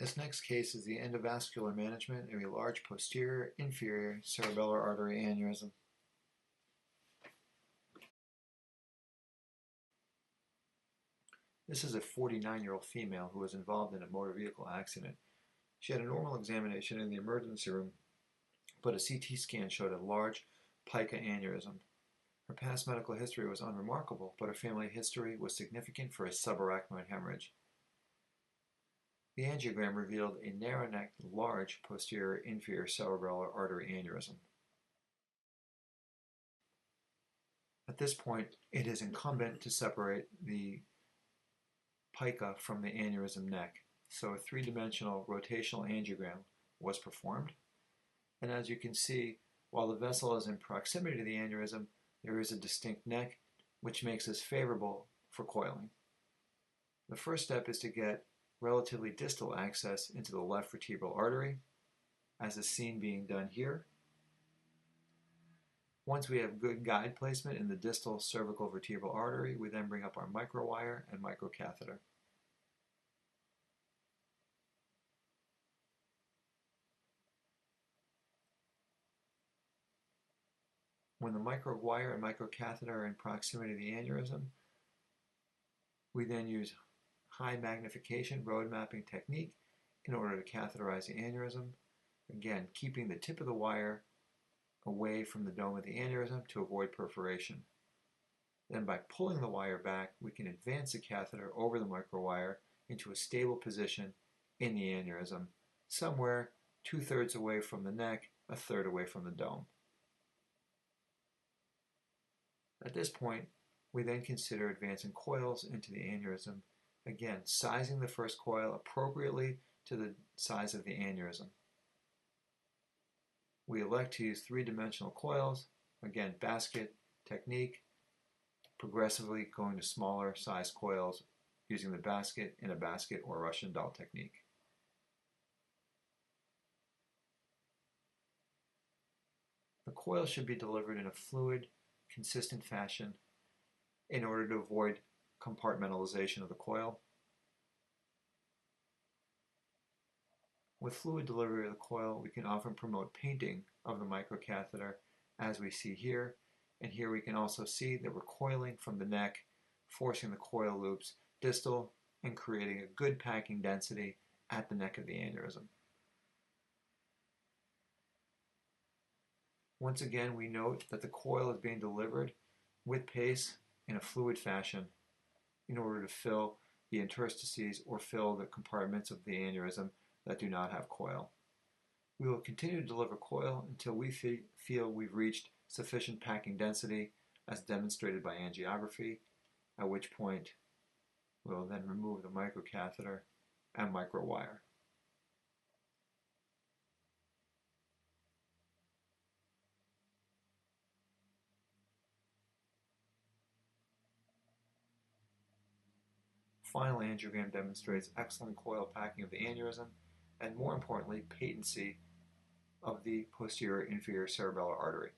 This next case is the endovascular management of a large posterior inferior cerebellar artery aneurysm. This is a 49-year-old female who was involved in a motor vehicle accident. She had a normal examination in the emergency room, but a CT scan showed a large pica aneurysm. Her past medical history was unremarkable, but her family history was significant for a subarachnoid hemorrhage. The angiogram revealed a narrow-necked, large posterior inferior cerebellar artery aneurysm. At this point, it is incumbent to separate the pica from the aneurysm neck, so a three-dimensional rotational angiogram was performed. And as you can see, while the vessel is in proximity to the aneurysm, there is a distinct neck, which makes this favorable for coiling. The first step is to get relatively distal access into the left vertebral artery, as is seen being done here. Once we have good guide placement in the distal cervical vertebral artery, we then bring up our microwire and microcatheter. When the microwire and microcatheter are in proximity to the aneurysm, we then use high magnification road mapping technique in order to catheterize the aneurysm, again keeping the tip of the wire away from the dome of the aneurysm to avoid perforation. Then by pulling the wire back, we can advance the catheter over the microwire into a stable position in the aneurysm, somewhere 2/3 away from the neck, 1/3 away from the dome. At this point, we then consider advancing coils into the aneurysm, again sizing the first coil appropriately to the size of the aneurysm. We elect to use three-dimensional coils, again basket technique, progressively going to smaller size coils using the basket in a basket or Russian doll technique. The coil should be delivered in a fluid, consistent fashion in order to avoid compartmentalization of the coil. With fluid delivery of the coil, we can often promote painting of the microcatheter, as we see here, and here we can also see that we're coiling from the neck, forcing the coil loops distal and creating a good packing density at the neck of the aneurysm. Once again, we note that the coil is being delivered with pace in a fluid fashion in order to fill the interstices or fill the compartments of the aneurysm that do not have coil. We will continue to deliver coil until we feel we've reached sufficient packing density as demonstrated by angiography, at which point we will then remove the microcatheter and microwire. Final angiogram demonstrates excellent coil packing of the aneurysm and, more importantly, patency of the posterior inferior cerebellar artery.